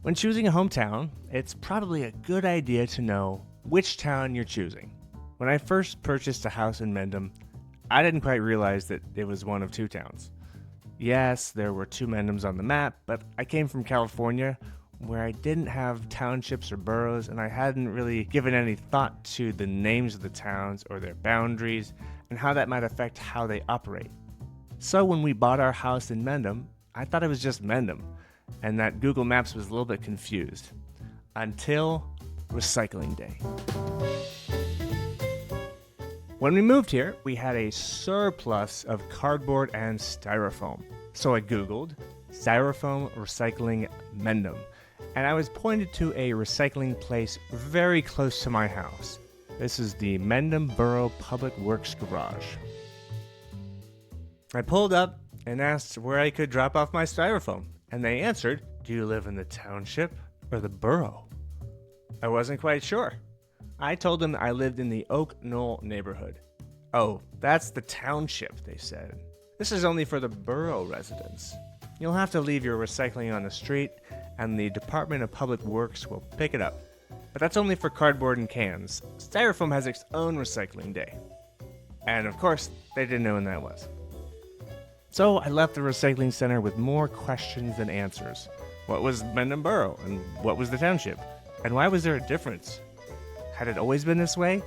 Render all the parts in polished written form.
When choosing a hometown, it's probably a good idea to know which town you're choosing. When I first purchased a house in Mendham, I didn't quite realize that it was one of two towns. Yes, there were two Mendhams on the map, but I came from California where I didn't have townships or boroughs, and I hadn't really given any thought to the names of the towns or their boundaries and how that might affect how they operate. So when we bought our house in Mendham, I thought it was just Mendham, and that Google Maps was a little bit confused. Until recycling day. When we moved here, we had a surplus of cardboard and styrofoam. So I Googled styrofoam recycling Mendham, and I was pointed to a recycling place very close to my house. This is the Mendham Borough Public Works Garage. I pulled up and asked where I could drop off my styrofoam, and they answered, "Do you live in the township or the borough?" I wasn't quite sure. I told them I lived in the Oak Knoll neighborhood. "Oh, that's the township," they said. "This is only for the borough residents. You'll have to leave your recycling on the street, and the Department of Public Works will pick it up. But that's only for cardboard and cans. Styrofoam has its own recycling day." And of course, they didn't know when that was. So I left the recycling center with more questions than answers. What was Mendham Borough, and what was the township? And why was there a difference? Had it always been this way?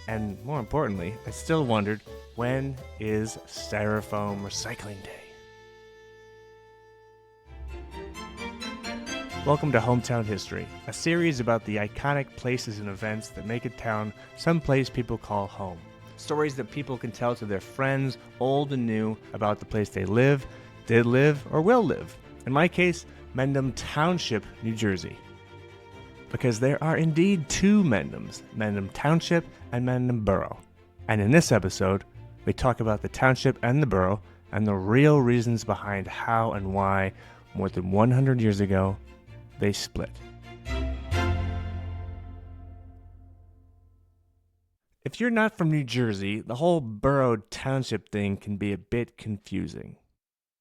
And more importantly, I still wondered, when is Styrofoam Recycling Day? Welcome to Hometown History, a series about the iconic places and events that make a town someplace people call home. Stories that people can tell to their friends, old and new, about the place they live, did live, or will live. In my case, Mendham Township, New Jersey. Because there are indeed two Mendhams, Mendham Township and Mendham Borough. And in this episode, we talk about the township and the borough and the real reasons behind how and why, more than 100 years ago, they split. If you're not from New Jersey, the whole borough-township thing can be a bit confusing.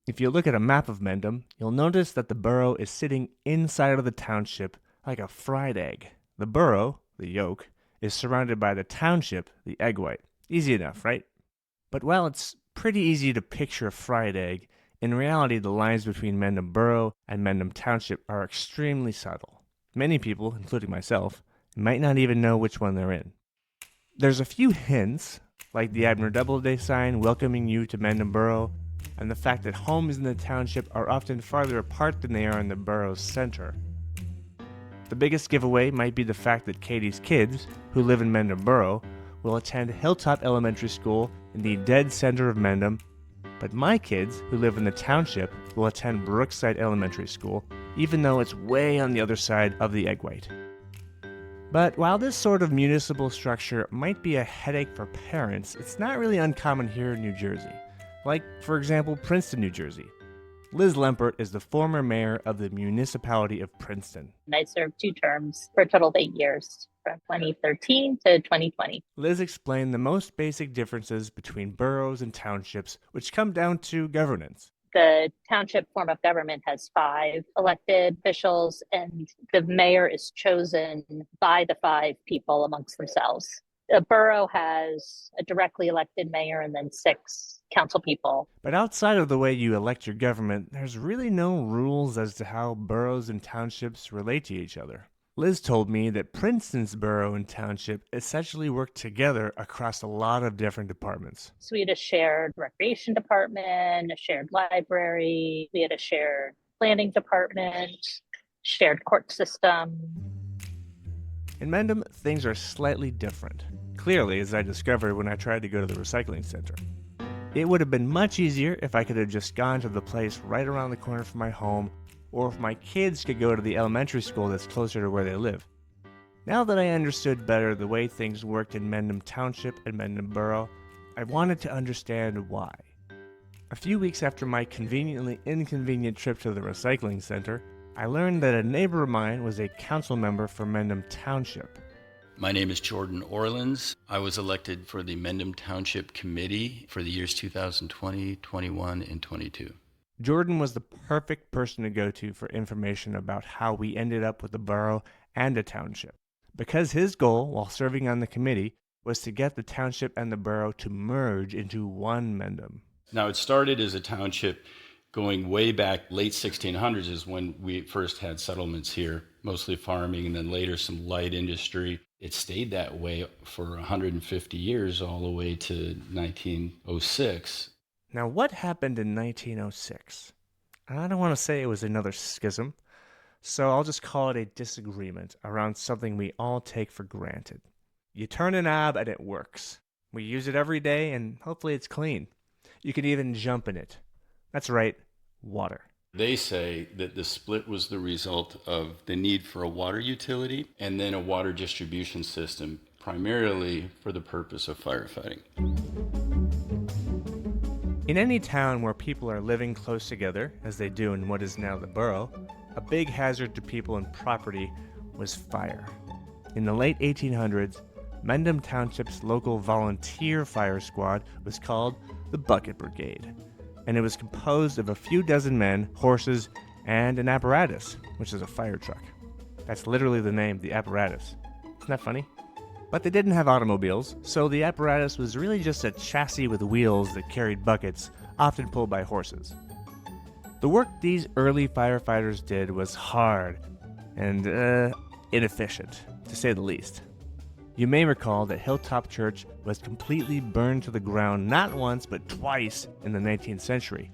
If you look at a map of Mendham, you'll notice that the borough is sitting inside of the township like a fried egg. The borough, the yolk, is surrounded by the township, the egg white. Easy enough, right? But while it's pretty easy to picture a fried egg, in reality the lines between Mendham Borough and Mendham Township are extremely subtle. Many people, including myself, might not even know which one they're in. There's a few hints, like the Abner Doubleday sign welcoming you to Mendham Borough, and the fact that homes in the township are often farther apart than they are in the borough's center. The biggest giveaway might be the fact that Katie's kids, who live in Mendham Borough, will attend Hilltop Elementary School in the dead center of Mendham, but my kids, who live in the township, will attend Brookside Elementary School, even though it's way on the other side of the egg white. But while this sort of municipal structure might be a headache for parents, it's not really uncommon here in New Jersey. Like, for example, Princeton, New Jersey. Liz Lempert is the former mayor of the municipality of Princeton. I served 2 terms for a total of 8 years, from 2013 to 2020. Liz explained the most basic differences between boroughs and townships, which come down to governance. The township form of government has 5 elected officials, and the mayor is chosen by the 5 people amongst themselves. A borough has a directly elected mayor and then 6 council people. But outside of the way you elect your government, there's really no rules as to how boroughs and townships relate to each other. Liz told me that Princeton's borough and township essentially work together across a lot of different departments. So we had a shared recreation department, a shared library, we had a shared planning department, shared court system. In Mendham, things are slightly different. Clearly, as I discovered when I tried to go to the recycling center. It would have been much easier if I could have just gone to the place right around the corner from my home, or if my kids could go to the elementary school that's closer to where they live. Now that I understood better the way things worked in Mendham Township and Mendham Borough, I wanted to understand why. A few weeks after my conveniently inconvenient trip to the recycling center, I learned that a neighbor of mine was a council member for Mendham Township. My name is Jordan Orleans. I was elected for the Mendham Township Committee for the years 2020, 21, and 22. Jordan was the perfect person to go to for information about how we ended up with a borough and a township, because his goal while serving on the committee was to get the township and the borough to merge into one Mendham. Now, it started as a township going way back, late 1600s is when we first had settlements here, mostly farming, and then later some light industry. It stayed that way for 150 years, all the way to 1906. Now, what happened in 1906? I don't want to say it was another schism, so I'll just call it a disagreement around something we all take for granted. You turn a knob and it works. We use it every day and hopefully it's clean. You can even jump in it. That's right, water. They say that the split was the result of the need for a water utility and then a water distribution system, primarily for the purpose of firefighting. In any town where people are living close together, as they do in what is now the borough, a big hazard to people and property was fire. In the late 1800s, Mendham Township's local volunteer fire squad was called the Bucket Brigade, and it was composed of a few dozen men, horses, and an apparatus, which is a fire truck. That's literally the name, the apparatus. Isn't that funny? But they didn't have automobiles, so the apparatus was really just a chassis with wheels that carried buckets, often pulled by horses. The work these early firefighters did was hard and inefficient, to say the least. You may recall that Hilltop Church was completely burned to the ground not once but twice in the 19th century,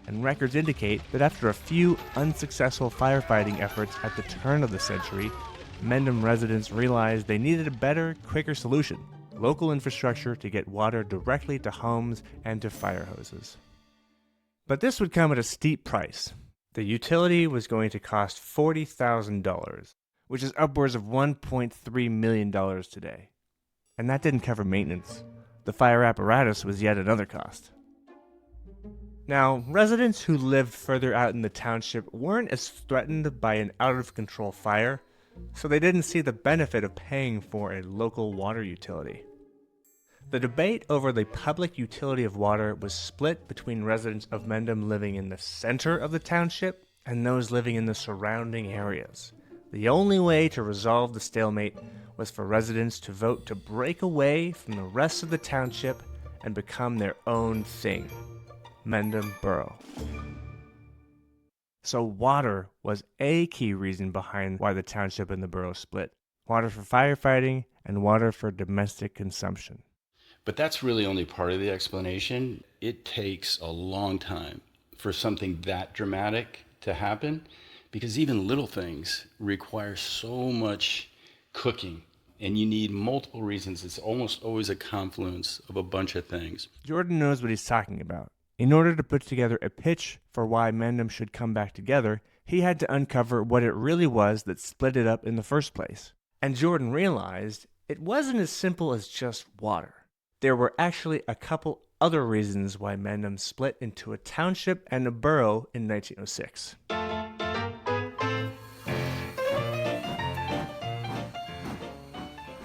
and records indicate that after a few unsuccessful firefighting efforts at the turn of the century, Mendham residents realized they needed a better, quicker solution: local infrastructure to get water directly to homes and to fire hoses. But this would come at a steep price. The utility was going to cost $40,000, which is upwards of $1.3 million today. And that didn't cover maintenance. The fire apparatus was yet another cost. Now, residents who lived further out in the township weren't as threatened by an out-of-control fire, so they didn't see the benefit of paying for a local water utility. The debate over the public utility of water was split between residents of Mendham living in the center of the township and those living in the surrounding areas. The only way to resolve the stalemate was for residents to vote to break away from the rest of the township and become their own thing, Mendham Borough. So water was a key reason behind why the township and the borough split. Water for firefighting and water for domestic consumption. But that's really only part of the explanation. It takes a long time for something that dramatic to happen, because even little things require so much cooking, and you need multiple reasons. It's almost always a confluence of a bunch of things. Jordan knows what he's talking about. In order to put together a pitch for why Mendham should come back together, he had to uncover what it really was that split it up in the first place. And Jordan realized it wasn't as simple as just water. There were actually a couple other reasons why Mendham split into a township and a borough in 1906.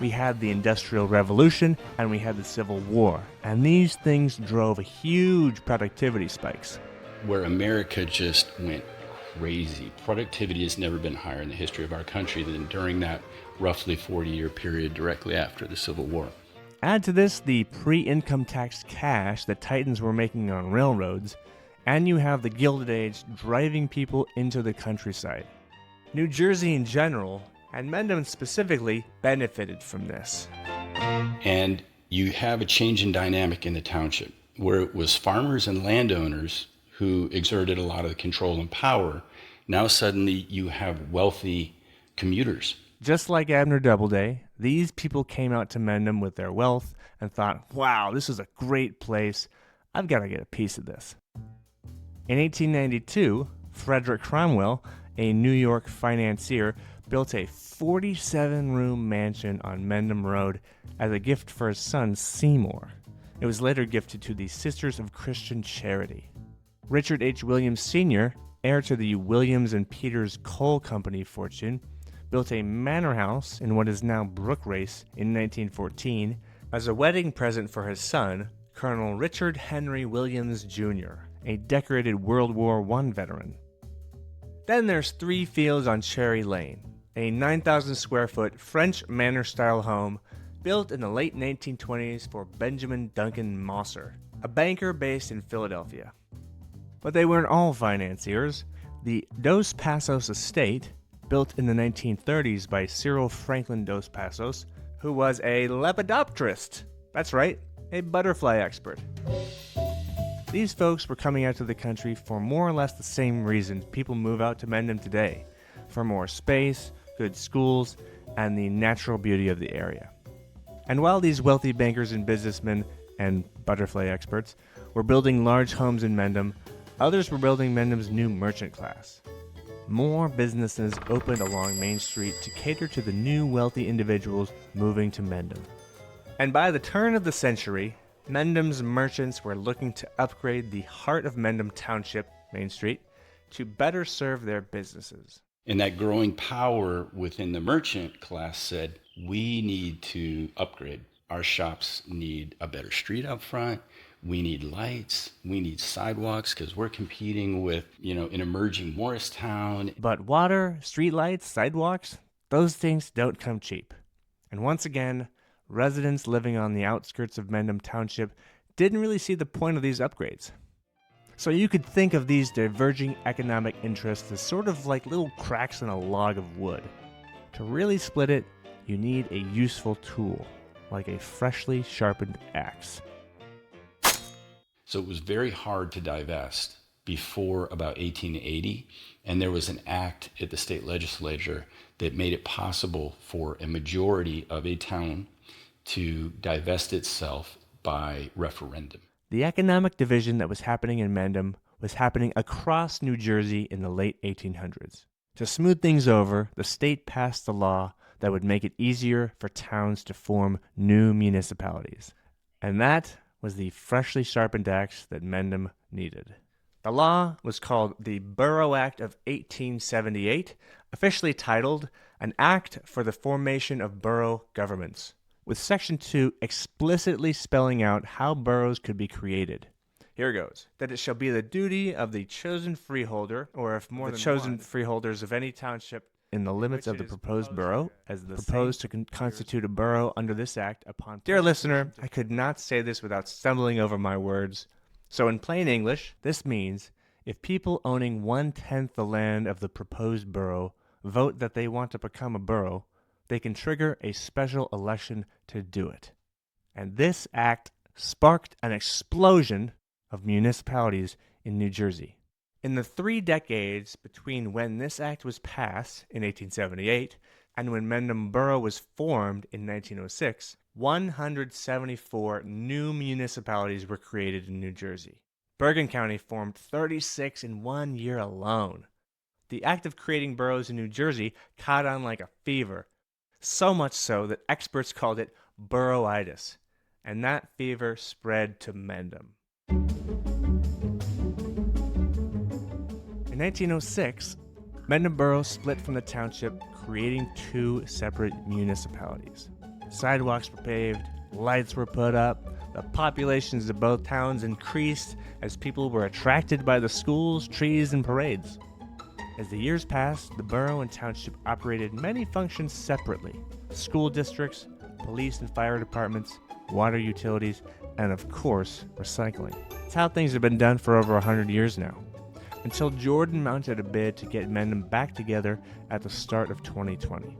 We had the Industrial Revolution and we had the Civil War, and these things drove huge productivity spikes. Where America just went crazy. Productivity has never been higher in the history of our country than during that roughly 40-year period directly after the Civil War. Add to this the pre-income tax cash that Titans were making on railroads, and you have the Gilded Age driving people into the countryside. New Jersey in general, and Mendham specifically, benefited from this. And you have a change in dynamic in the township, where it was farmers and landowners who exerted a lot of the control and power. Now suddenly you have wealthy commuters. Just like Abner Doubleday, these people came out to Mendham with their wealth and thought, wow, this is a great place. I've got to get a piece of this. In 1892, Frederick Cromwell, a New York financier, built a 47-room mansion on Mendham Road as a gift for his son Seymour. It was later gifted to the Sisters of Christian Charity. Richard H. Williams Sr., heir to the Williams and Peters Coal Company fortune, built a manor house in what is now Brook Race in 1914 as a wedding present for his son, Colonel Richard Henry Williams Jr., a decorated World War I veteran. Then there's 3 Fields on Cherry Lane, a 9,000 square foot French manor-style home built in the late 1920s for Benjamin Duncan Mosser, a banker based in Philadelphia. But they weren't all financiers. The Dos Passos estate, built in the 1930s by Cyril Franklin Dos Passos, who was a lepidopterist. That's right, a butterfly expert. These folks were coming out to the country for more or less the same reason people move out to Mendham today, for more space, good schools, and the natural beauty of the area. And while these wealthy bankers and businessmen and butterfly experts were building large homes in Mendham, others were building Mendham's new merchant class. More businesses opened along Main Street to cater to the new wealthy individuals moving to Mendham. And by the turn of the century, Mendham's merchants were looking to upgrade the heart of Mendham Township, Main Street, to better serve their businesses. And that growing power within the merchant class said, we need to upgrade. Our shops need a better street up front. We need lights. We need sidewalks because we're competing with, an emerging Morristown. But water, streetlights, sidewalks, those things don't come cheap. And once again, residents living on the outskirts of Mendham Township didn't really see the point of these upgrades. So you could think of these diverging economic interests as sort of like little cracks in a log of wood. To really split it, you need a useful tool, like a freshly sharpened axe. So it was very hard to divest before about 1880, and there was an act at the state legislature that made it possible for a majority of a town to divest itself by referendum. The economic division that was happening in Mendham was happening across New Jersey in the late 1800s. To smooth things over, the state passed a law that would make it easier for towns to form new municipalities. And that was the freshly sharpened axe that Mendham needed. The law was called the Borough Act of 1878, officially titled An Act for the Formation of Borough Governments, with Section 2 explicitly spelling out how boroughs could be created. Here goes. That it shall be the duty of the chosen freeholder, or if more than chosen freeholders of any township in the limits of the proposed borough, as proposed to constitute a borough under this act upon... Dear listener, I could not say this without stumbling over my words. So in plain English, this means if people owning 1/10 the land of the proposed borough vote that they want to become a borough, they can trigger a special election to do it. And this act sparked an explosion of municipalities in New Jersey. In the 3 decades between when this act was passed in 1878 and when Mendham Borough was formed in 1906, 174 new municipalities were created in New Jersey. Bergen County formed 36 in 1 year alone. The act of creating boroughs in New Jersey caught on like a fever, so much so that experts called it boroughitis, and that fever spread to Mendham. In 1906, Mendham Borough split from the township, creating 2 separate municipalities. Sidewalks were paved, lights were put up, the populations of both towns increased as people were attracted by the schools, trees, and parades. As the years passed, the borough and township operated many functions separately: school districts, police and fire departments, water utilities, and of course, recycling. It's how things have been done for over 100 years now, until Jordan mounted a bid to get Mendham back together at the start of 2020.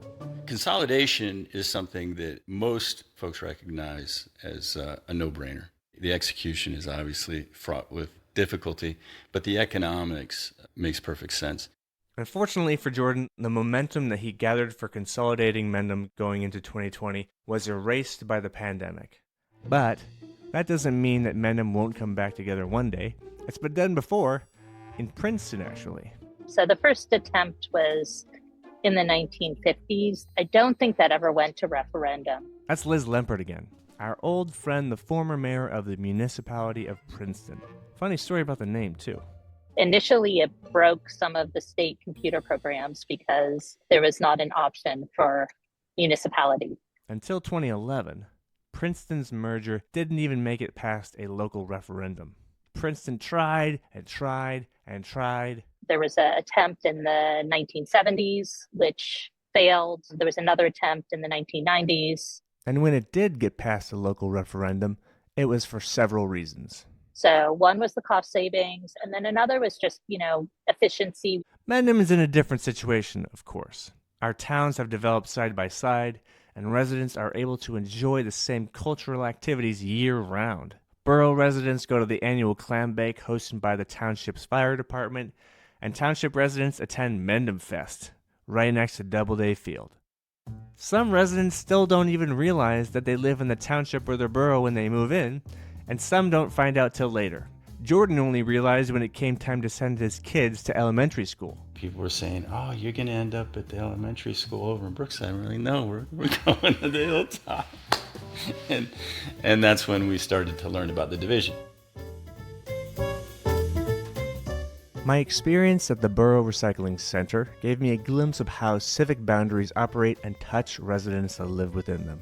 Consolidation is something that most folks recognize as a no-brainer. The execution is obviously fraught with difficulty, but the economics makes perfect sense. Unfortunately for Jordan, the momentum that he gathered for consolidating Mendham going into 2020 was erased by the pandemic. But that doesn't mean that Mendham won't come back together one day. It's been done before, in Princeton actually. So the first attempt was in the 1950s. I don't think that ever went to referendum. That's Liz Lempert again, our old friend, the former mayor of the municipality of Princeton. Funny story about the name, too. Initially, it broke some of the state computer programs because there was not an option for municipality. Until 2011, Princeton's merger didn't even make it past a local referendum. Princeton tried and tried and tried. There was an attempt in the 1970s, which failed. There was another attempt in the 1990s. And when it did get past a local referendum, it was for several reasons. So one was the cost savings, and then another was just, efficiency. Mendham is in a different situation, of course. Our towns have developed side by side, and residents are able to enjoy the same cultural activities year-round. Borough residents go to the annual clam bake hosted by the Township's fire department, and Township residents attend Mendham Fest, right next to Doubleday Field. Some residents still don't even realize that they live in the township or their borough when they move in, and some don't find out till later. Jordan only realized when it came time to send his kids to elementary school. People were saying, "Oh, you're going to end up at the elementary school over in Brookside." I'm really, no, we're going to the hilltop. and that's when we started to learn about the division. My experience at the Borough Recycling Center gave me a glimpse of how civic boundaries operate and touch residents that live within them.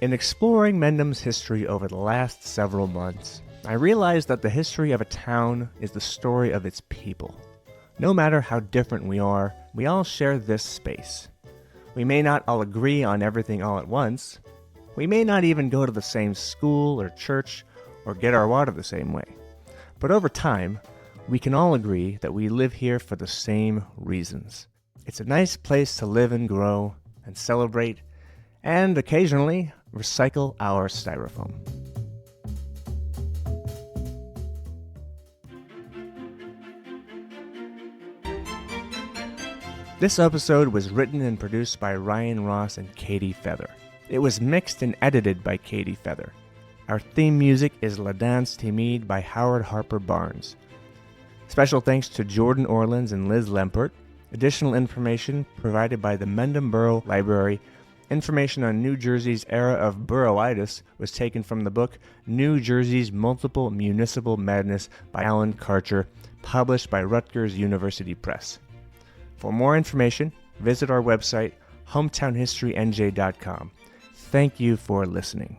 In exploring Mendham's history over the last several months, I realized that the history of a town is the story of its people. No matter how different we are, we all share this space. We may not all agree on everything all at once. We may not even go to the same school or church or get our water the same way. But over time, we can all agree that we live here for the same reasons. It's a nice place to live and grow and celebrate and occasionally recycle our styrofoam. This episode was written and produced by Ryan Ross and Katie Feather. It was mixed and edited by Katie Feather. Our theme music is La Danse Timide by Howard Harper Barnes. Special thanks to Jordan Orleans and Liz Lempert. Additional information provided by the Mendham Borough Library. Information on New Jersey's era of boroughitis was taken from the book New Jersey's Multiple Municipal Madness by Alan Karcher, published by Rutgers University Press. For more information, visit our website, hometownhistorynj.com. Thank you for listening.